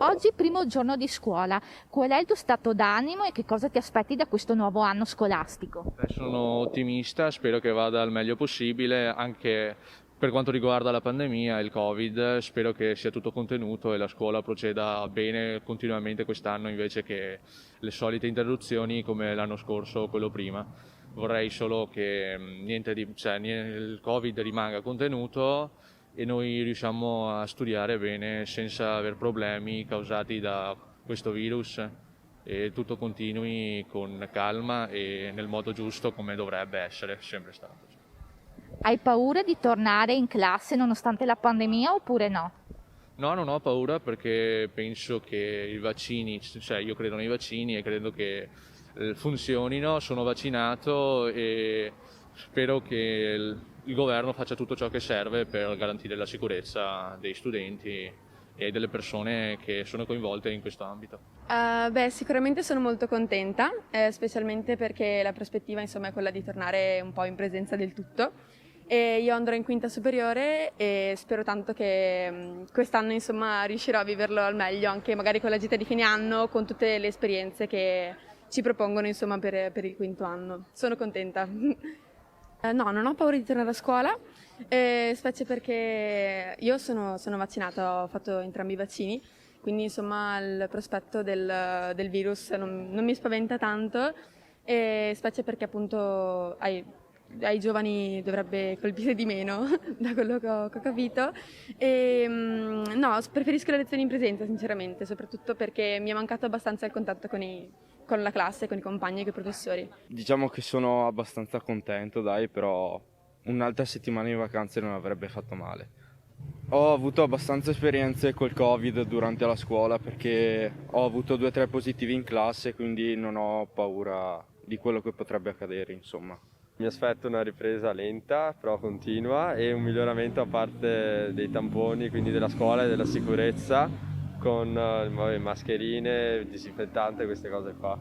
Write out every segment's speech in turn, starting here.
Oggi primo giorno di scuola, qual è il tuo stato d'animo e che cosa ti aspetti da questo nuovo anno scolastico? Sono ottimista, spero che vada al meglio possibile, anche per quanto riguarda la pandemia e il Covid, spero che sia tutto contenuto e la scuola proceda bene continuamente quest'anno invece che le solite interruzioni come l'anno scorso o quello prima. Vorrei solo che il Covid rimanga contenuto e noi riusciamo a studiare bene senza aver problemi causati da questo virus e tutto continui con calma e nel modo giusto come dovrebbe essere sempre stato. Hai paura di tornare in classe nonostante la pandemia oppure no? No, non ho paura perché penso che io credo nei vaccini e credo che funzionino, sono vaccinato e spero che il governo faccia tutto ciò che serve per garantire la sicurezza dei studenti e delle persone che sono coinvolte in questo ambito. Sicuramente sono molto contenta, specialmente perché la prospettiva insomma, è quella di tornare un po' in presenza del tutto. E io andrò in quinta superiore e spero tanto che quest'anno insomma, riuscirò a viverlo al meglio, anche magari con la gita di fine anno, con tutte le esperienze che ci propongono insomma, per il quinto anno. Sono contenta. No, non ho paura di tornare a scuola, specie perché io sono vaccinata, ho fatto entrambi i vaccini, quindi insomma il prospetto del virus non mi spaventa tanto, e specie perché appunto ai giovani dovrebbe colpire di meno, da quello che ho capito. No, preferisco le lezioni in presenza sinceramente, soprattutto perché mi è mancato abbastanza il contatto con la classe, con i compagni e con i professori. Diciamo che sono abbastanza contento, dai, però un'altra settimana di vacanze non avrebbe fatto male. Ho avuto abbastanza esperienze col Covid durante la scuola perché ho avuto 2 o 3 positivi in classe, quindi non ho paura di quello che potrebbe accadere, insomma. Mi aspetto una ripresa lenta, però continua, e un miglioramento a parte dei tamponi, quindi della scuola e della sicurezza, con mascherine, disinfettante, queste cose qua.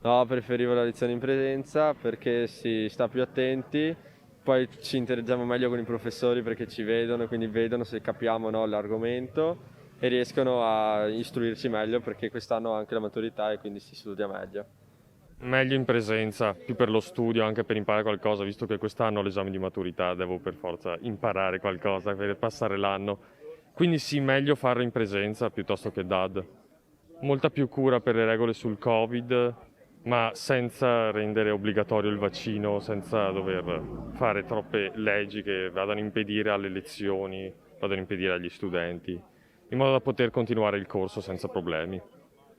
No, preferivo la lezione in presenza perché si sta più attenti, poi ci interagiamo meglio con i professori perché ci vedono, quindi vedono se capiamo o no l'argomento e riescono a istruirci meglio perché quest'anno ho anche la maturità e quindi si studia meglio. Meglio in presenza, più per lo studio, anche per imparare qualcosa, visto che quest'anno ho l'esame di maturità, devo per forza imparare qualcosa per passare l'anno. Quindi sì, meglio farlo in presenza piuttosto che DAD. Molta più cura per le regole sul Covid, ma senza rendere obbligatorio il vaccino, senza dover fare troppe leggi che vadano a impedire alle lezioni, vadano a impedire agli studenti, in modo da poter continuare il corso senza problemi.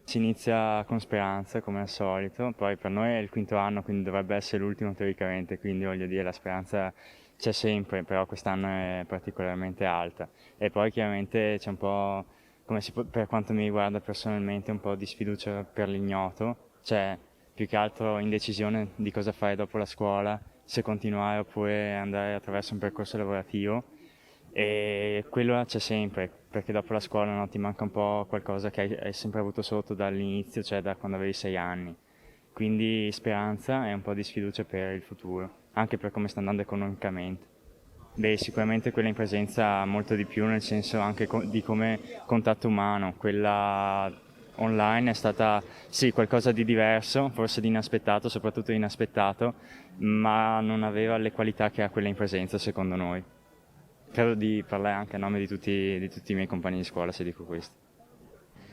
Si inizia con speranza come al solito, poi per noi è il quinto anno quindi dovrebbe essere l'ultimo teoricamente, quindi voglio dire la speranza c'è sempre, però quest'anno è particolarmente alta e poi chiaramente c'è un po', per quanto mi riguarda personalmente, un po' di sfiducia per l'ignoto, cioè più che altro indecisione di cosa fare dopo la scuola, se continuare oppure andare attraverso un percorso lavorativo. E quello c'è sempre, perché dopo la scuola no, ti manca un po' qualcosa che hai sempre avuto sotto dall'inizio, cioè da quando avevi 6 anni. Quindi speranza e un po' di sfiducia per il futuro, anche per come sta andando economicamente. Beh, sicuramente quella in presenza molto di più, nel senso anche di come contatto umano. Quella online è stata sì qualcosa di diverso, forse di inaspettato, soprattutto di inaspettato, ma non aveva le qualità che ha quella in presenza secondo noi. Credo di parlare anche a nome di tutti i miei compagni di scuola se dico questo.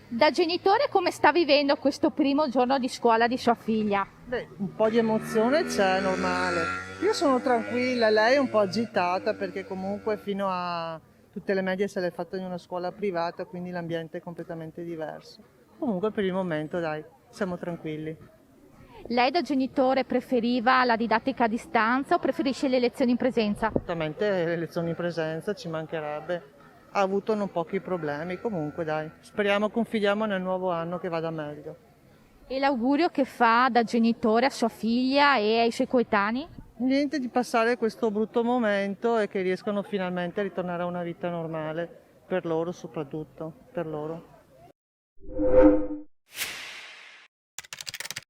Da genitore come sta vivendo questo primo giorno di scuola di sua figlia? Beh, un po' di emozione c'è, è normale. Io sono tranquilla, lei è un po' agitata perché comunque fino a tutte le medie se l'è fatta in una scuola privata, quindi l'ambiente è completamente diverso. Comunque per il momento dai, siamo tranquilli. Lei da genitore preferiva la didattica a distanza o preferisce le lezioni in presenza? Certamente le lezioni in presenza ci mancherebbe. Ha avuto non pochi problemi, comunque dai, speriamo, confidiamo nel nuovo anno che vada meglio. E l'augurio che fa da genitore a sua figlia e ai suoi coetanei? Niente, di passare questo brutto momento e che riescano finalmente a ritornare a una vita normale, per loro soprattutto, per loro.